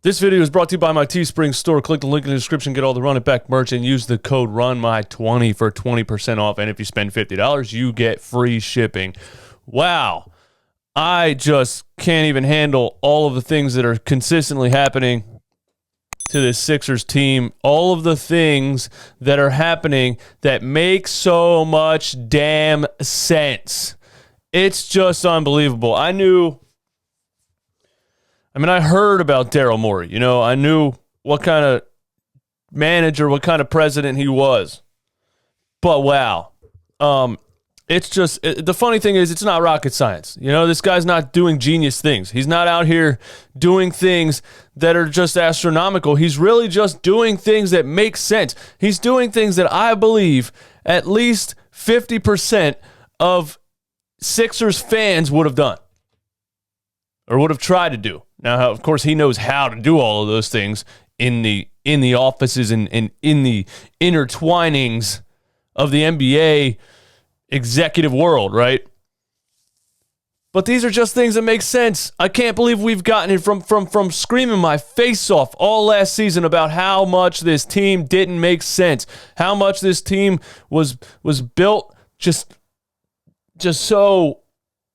This video is brought to you by my Teespring store. Click the link in the description, get all the Run It Back merch, and use the code RUNMY20 for 20% off. And if you spend $50, you get free shipping. Wow. I just can't even handle all of the things that are consistently happening to this Sixers team. All of the things that are happening that make so much damn sense. It's just unbelievable. I heard about Daryl Morey. I knew what kind of manager, what kind of president he was. But wow. It's just, the funny thing is, it's not rocket science. This guy's not doing genius things. He's not out here doing things that are just astronomical. He's really just doing things that make sense. He's doing things that I believe at least 50% of Sixers fans would have done or would have tried to do. Now, of course, he knows how to do all of those things in the offices and in the intertwinings of the NBA executive world, right? But these are just things that make sense. I can't believe we've gotten it from screaming my face off all last season about how much this team didn't make sense, how much this team was built just so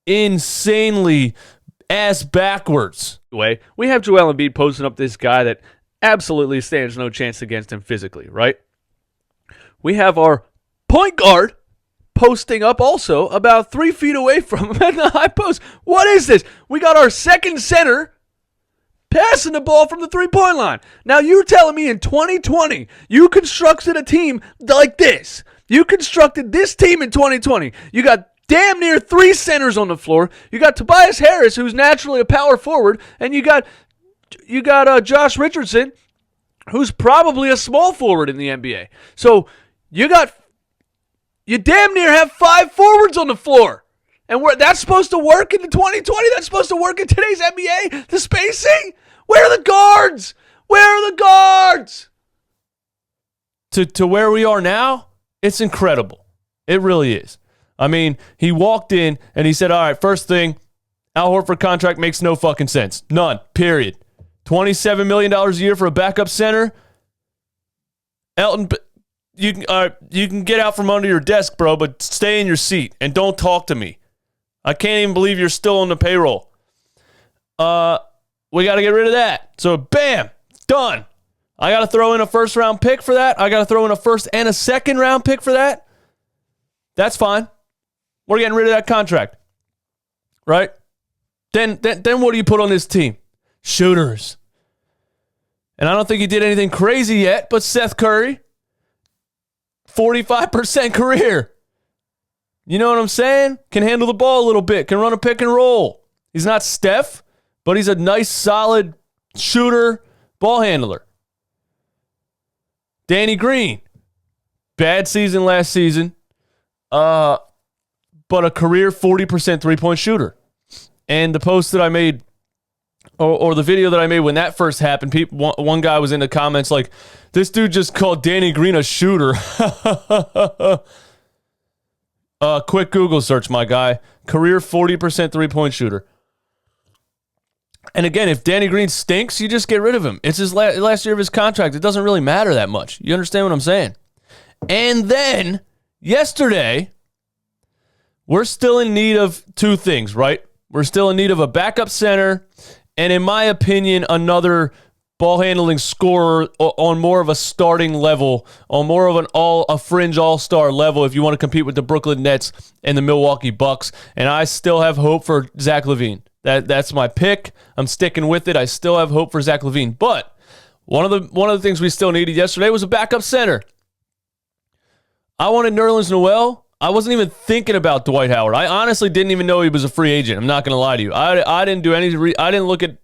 insanely ass backwards. Anyway, we have Joel Embiid posting up this guy that absolutely stands no chance against him physically, right? We have our point guard posting up also about 3 feet away from him at the high post. What is this? We got our second center passing the ball from the three-point line. Now, you're telling me in 2020, you constructed a team like this. You constructed this team in 2020. You got damn near 3 centers on the floor. You got Tobias Harris, who's naturally a power forward, and you got Josh Richardson, who's probably a small forward in the NBA. So you damn near have 5 forwards on the floor. And that's supposed to work in the 2020? That's supposed to work in today's NBA? The spacing? Where are the guards? Where are the guards? To where we are now, it's incredible. It really is. He walked in and he said, all right, first thing, Al Horford contract makes no fucking sense. None, period. $27 million a year for a backup center? Elton, you can get out from under your desk, bro, but stay in your seat and don't talk to me. I can't even believe you're still on the payroll. We got to get rid of that. So, bam, done. I got to throw in a first-round pick for that. I got to throw in a first and a second-round pick for that. That's fine. We're getting rid of that contract, right? Then what do you put on this team? Shooters. And I don't think he did anything crazy yet, but Seth Curry, 45% career. You know what I'm saying? Can handle the ball a little bit, can run a pick and roll. He's not Steph, but he's a nice, solid shooter, ball handler. Danny Green, bad season last season. But a career 40% three-point shooter. And the post that I made, or the video that I made when that first happened, one guy was in the comments like, this dude just called Danny Green a shooter. Quick Google search, my guy. Career 40% three-point shooter. And again, if Danny Green stinks, you just get rid of him. It's his last year of his contract. It doesn't really matter that much. You understand what I'm saying? And then, yesterday, we're still in need of 2 things, right? We're still in need of a backup center and, in my opinion, another ball-handling scorer on more of a starting level, on more of a fringe all-star level if you want to compete with the Brooklyn Nets and the Milwaukee Bucks. And I still have hope for Zach LaVine. That's my pick. I'm sticking with it. I still have hope for Zach LaVine. But one of the things we still needed yesterday was a backup center. I wanted Nerlens Noel. I wasn't even thinking about Dwight Howard. I honestly didn't even know he was a free agent. I'm not going to lie to you. I didn't do any. I didn't look at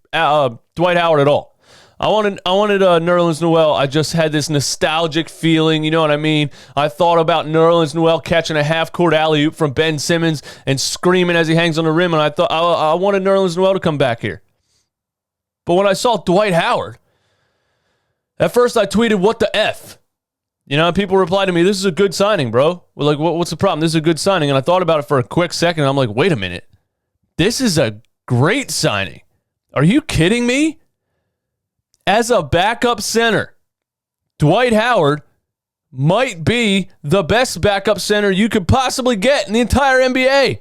Dwight Howard at all. I wanted Nerlens Noel. I just had this nostalgic feeling. You know what I mean? I thought about Nerlens Noel catching a half-court alley-oop from Ben Simmons and screaming as he hangs on the rim, and I thought I wanted Nerlens Noel to come back here. But when I saw Dwight Howard, at first I tweeted, "What the F?" People replied to me, "This is a good signing, bro." We're like, what's the problem? This is a good signing. And I thought about it for a quick second, and I'm like, wait a minute. This is a great signing. Are you kidding me? as a backup center, Dwight Howard might be the best backup center you could possibly get in the entire NBA.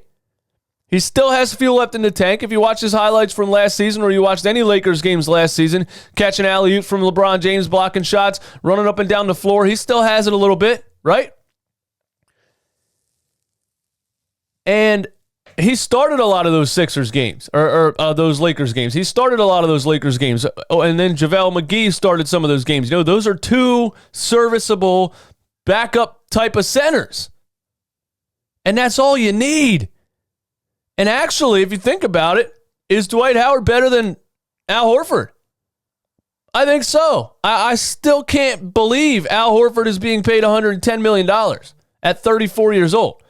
He still has fuel left in the tank. If you watch his highlights from last season or you watched any Lakers games last season, catching alley-oop from LeBron James, blocking shots, running up and down the floor, he still has it a little bit, right? And he started a lot of those Sixers games, or those Lakers games. He started a lot of those Lakers games. Oh, and then JaVale McGee started some of those games. You know, those are two serviceable backup type of centers. And that's all you need. And actually, if you think about it, is Dwight Howard better than Al Horford? I think so. I still can't believe Al Horford is being paid $110 million at 34 years old.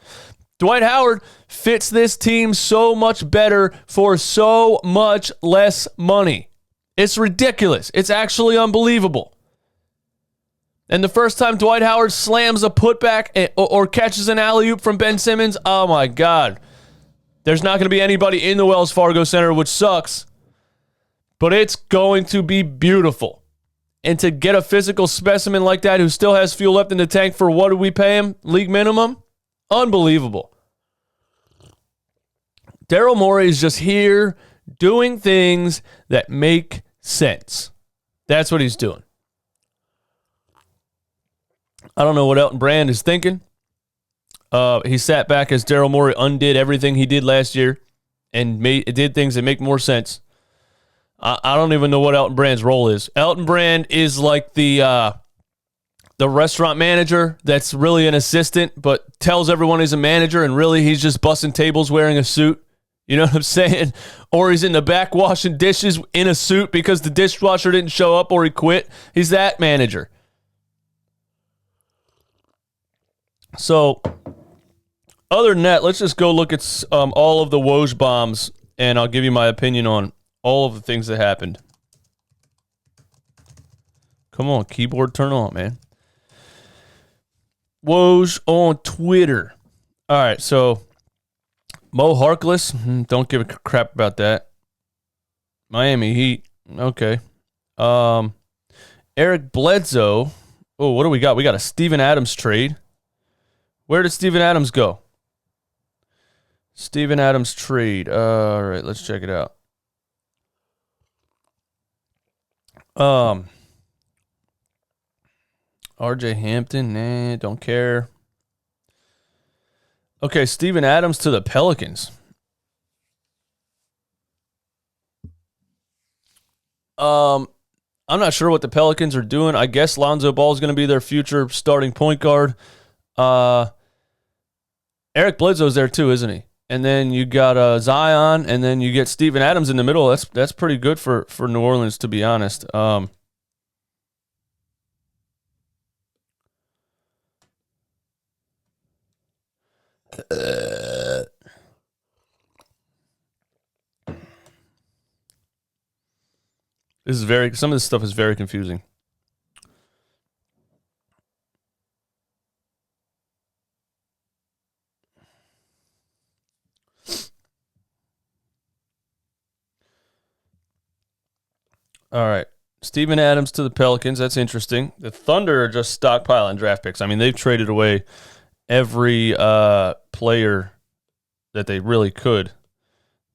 Dwight Howard fits this team so much better for so much less money. It's ridiculous. It's actually unbelievable. And the first time Dwight Howard slams a putback or catches an alley-oop from Ben Simmons, oh my God. There's not going to be anybody in the Wells Fargo Center, which sucks. But it's going to be beautiful. And to get a physical specimen like that who still has fuel left in the tank for what do we pay him? League minimum? Unbelievable. Daryl Morey is just here doing things that make sense. That's what he's doing. I don't know what Elton Brand is thinking. He sat back as Daryl Morey undid everything he did last year and did things that make more sense. I don't even know what Elton Brand's role is. Elton Brand is like the restaurant manager that's really an assistant but tells everyone he's a manager and really he's just bussing tables wearing a suit. You know what I'm saying? Or he's in the back washing dishes in a suit because the dishwasher didn't show up or he quit. He's that manager. So, other than that, let's just go look at all of the Woj bombs, and I'll give you my opinion on all of the things that happened. Come on, keyboard, turn on, man. Woj on Twitter. All right, so Mo Harkless, don't give a crap about that. Miami Heat, okay. Eric Bledsoe. Oh, what do we got? We got a Steven Adams trade. Where did Steven Adams go? Steven Adams trade. All right, let's check it out. RJ Hampton, nah, don't care. Okay, Steven Adams to the Pelicans. I'm not sure what the Pelicans are doing. I guess Lonzo Ball is going to be their future starting point guard. Eric Bledsoe's there too, isn't he? And then you got Zion, and then you get Steven Adams in the middle. That's pretty good for New Orleans, to be honest. Some of this stuff is very confusing. All right. Steven Adams to the Pelicans. That's interesting. The Thunder are just stockpiling draft picks. I mean, they've traded away every player that they really could.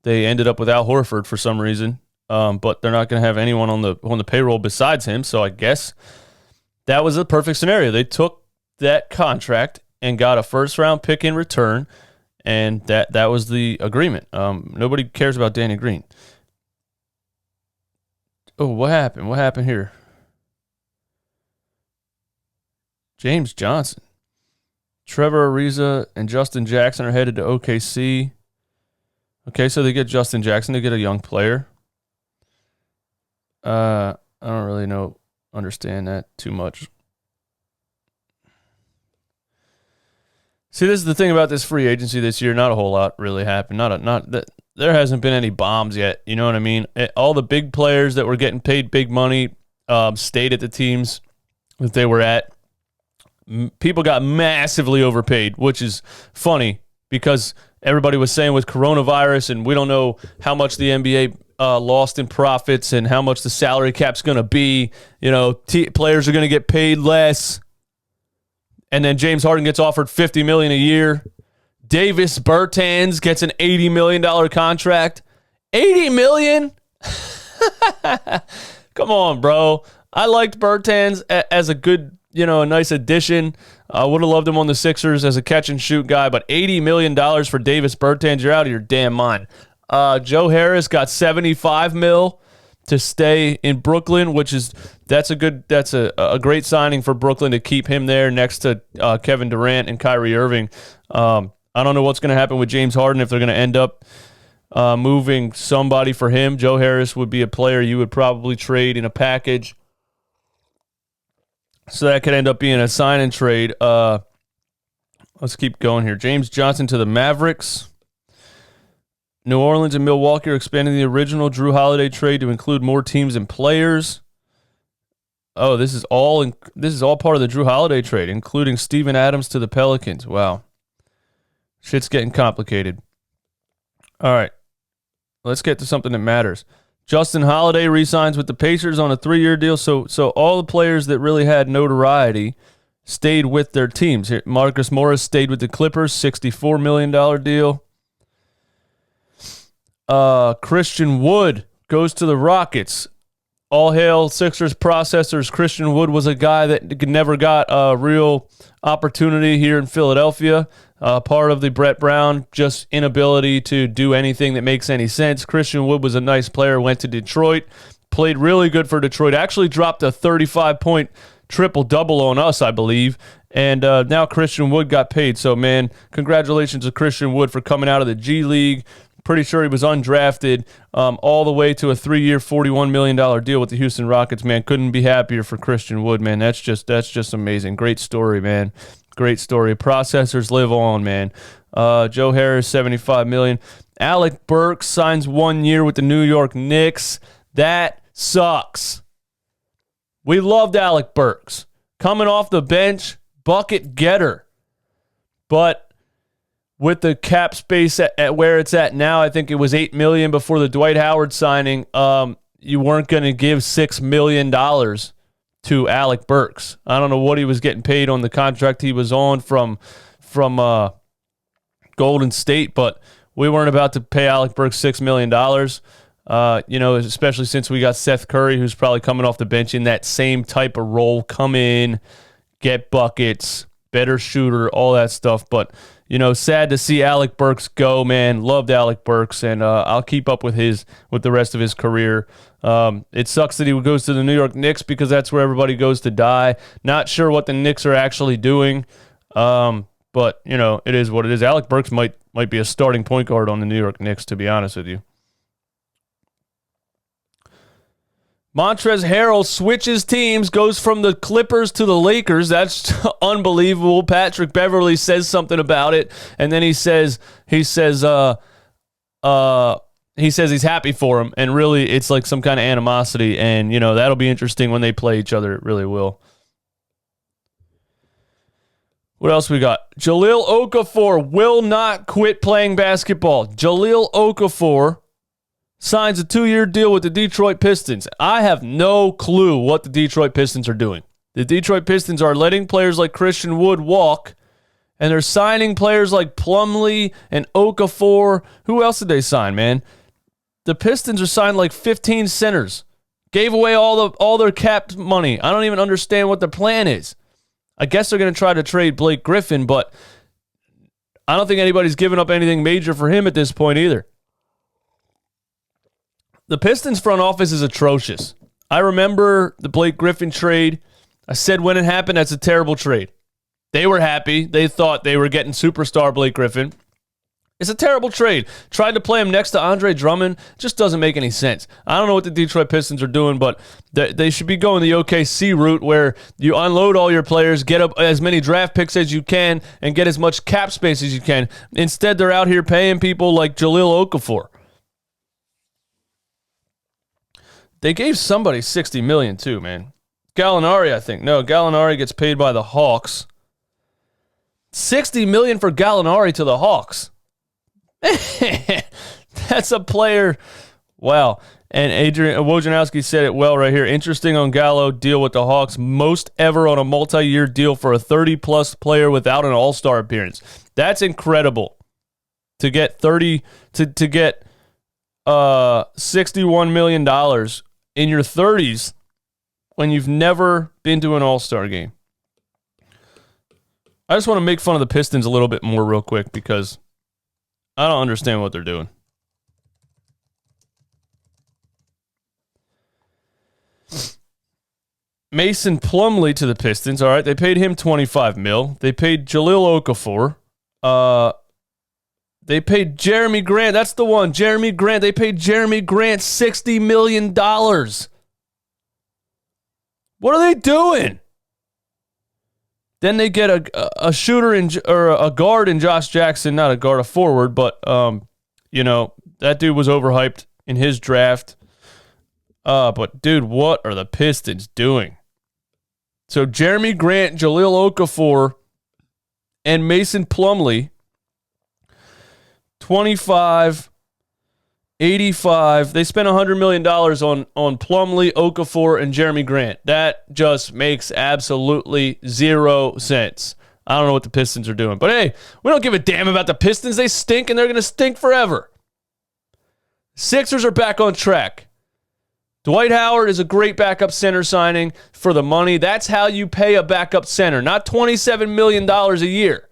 They ended up with Al Horford for some reason, but they're not going to have anyone on the payroll besides him. So I guess that was a perfect scenario. They took that contract and got a first-round pick in return, and that was the agreement. Nobody cares about Danny Green. Oh, what happened? What happened here? James Johnson. Trevor Ariza and Justin Jackson are headed to OKC. Okay, so they get Justin Jackson. They get a young player. I don't really understand that too much. See, this is the thing about this free agency this year. Not a whole lot really happened. There hasn't been any bombs yet. You know what I mean? All the big players that were getting paid big money stayed at the teams that they were at. People got massively overpaid, which is funny because everybody was saying with coronavirus and we don't know how much the NBA lost in profits and how much the salary cap's going to be. Players are going to get paid less. And then James Harden gets offered $50 million a year. Davis Bertans gets an $80 million contract. $80 million? Come on, bro. I liked Bertans as a good, a nice addition. I would have loved him on the Sixers as a catch-and-shoot guy, but $80 million for Davis Bertans, you're out of your damn mind. Joe Harris got $75 million to stay in Brooklyn, that's a great signing for Brooklyn to keep him there next to Kevin Durant and Kyrie Irving. I don't know what's going to happen with James Harden if they're going to end up moving somebody for him. Joe Harris would be a player you would probably trade in a package. So that could end up being a sign and trade. Let's keep going here. James Johnson to the Mavericks. New Orleans and Milwaukee are expanding the original Jrue Holiday trade to include more teams and players. Oh, this is all part of the Jrue Holiday trade, including Steven Adams to the Pelicans. Wow. Shit's getting complicated. All right. Let's get to something that matters. Justin Holiday re-signs with the Pacers on a 3-year deal. So all the players that really had notoriety stayed with their teams. Here, Marcus Morris stayed with the Clippers, $64 million deal. Christian Wood goes to the Rockets. All hail Sixers processors. Christian Wood was a guy that never got a real opportunity here in Philadelphia. Part of the Brett Brown just inability to do anything that makes any sense. Christian Wood was a nice player, went to Detroit, played really good for Detroit, actually dropped a 35-point triple-double on us, I believe, and now Christian Wood got paid. So, man, congratulations to Christian Wood for coming out of the G League. Pretty sure he was undrafted all the way to a 3-year, $41 million deal with the Houston Rockets, man. Couldn't be happier for Christian Wood, man. That's just amazing. Great story, man. Great story. Processors live on, man. Joe Harris, $75 million. Alec Burks signs 1 year with the New York Knicks. That sucks. We loved Alec Burks. Coming off the bench, bucket getter. But with the cap space at where it's at now, I think it was $8 million before the Dwight Howard signing. You weren't going to give $6 million to Alec Burks. I don't know what he was getting paid on the contract he was on from Golden State, but we weren't about to pay Alec Burks $6 million. Especially since we got Seth Curry, who's probably coming off the bench in that same type of role. Come in, get buckets, better shooter, all that stuff. But, sad to see Alec Burks go, man. Loved Alec Burks, and I'll keep up with the rest of his career. It sucks that he goes to the New York Knicks because that's where everybody goes to die. Not sure what the Knicks are actually doing, but, it is what it is. Alec Burks might be a starting point guard on the New York Knicks, to be honest with you. Montrezl Harrell switches teams, goes from the Clippers to the Lakers. That's unbelievable. Patrick Beverley says something about it, and then he says he's happy for him, and really it's like some kind of animosity, and that'll be interesting when they play each other. It really will. What else we got? Jahlil Okafor will not quit playing basketball. Jahlil Okafor signs a 2-year deal with the Detroit Pistons. I have no clue what the Detroit Pistons are doing. The Detroit Pistons are letting players like Christian Wood walk, and they're signing players like Plumlee and Okafor. Who else did they sign, man? The Pistons are signing like 15 centers. Gave away all their cap money. I don't even understand what the plan is. I guess they're going to try to trade Blake Griffin, but I don't think anybody's giving up anything major for him at this point either. The Pistons front office is atrocious. I remember the Blake Griffin trade. I said when it happened, that's a terrible trade. They were happy. They thought they were getting superstar Blake Griffin. It's a terrible trade. Tried to play him next to Andre Drummond. Just doesn't make any sense. I don't know what the Detroit Pistons are doing, but they should be going the OKC route where you unload all your players, get up as many draft picks as you can, and get as much cap space as you can. Instead, they're out here paying people like Jahlil Okafor. They gave somebody $60 million too, man. Gallinari, I think. No, Gallinari gets paid by the Hawks. $60 million for Gallinari to the Hawks. That's a player Wow. And Adrian Wojnarowski said it well right here. Interesting on Gallo deal with the Hawks. Most ever on a multi-year deal for a 30-plus player without an all-star appearance. That's incredible. To get $61 million in your 30s when you've never been to an all-star game. I just want to make fun of the Pistons a little bit more real quick because I don't understand what they're doing. Mason Plumlee to the Pistons. All right, they paid him $25 million. They paid Jahlil Okafor. They paid Jeremy Grant. That's the one. Jeremy Grant. They paid Jeremy Grant $60 million. What are they doing? Then they get a shooter or a guard in Josh Jackson, not a guard, a forward, but that dude was overhyped in his draft. But dude, what are the Pistons doing? So Jeremy Grant, Jahlil Okafor, and Mason Plumlee, 25, 85. They spent $100 million on Plumlee, Okafor, and Jeremy Grant. That just makes absolutely zero sense. I don't know what the Pistons are doing. But hey, we don't give a damn about the Pistons. They stink, and they're going to stink forever. Sixers are back on track. Dwight Howard is a great backup center signing for the money. That's how you pay a backup center, not $27 million a year.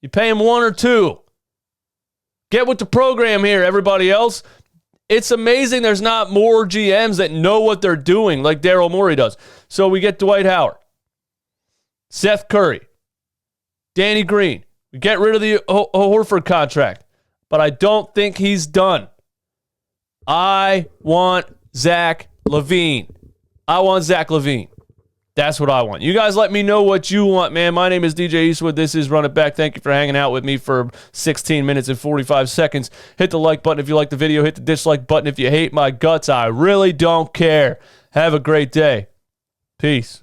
You pay him one or two. Get with the program here, everybody else. It's amazing there's not more GMs that know what they're doing like Daryl Morey does. So we get Dwight Howard, Seth Curry, Danny Green. We get rid of the Horford contract, but I don't think he's done. I want Zach LaVine. That's what I want. You guys let me know what you want, man. My name is DJ Eastwood. This is Run It Back. Thank you for hanging out with me for 16 minutes and 45 seconds. Hit the like button if you like the video. Hit the dislike button if you hate my guts. I really don't care. Have a great day. Peace.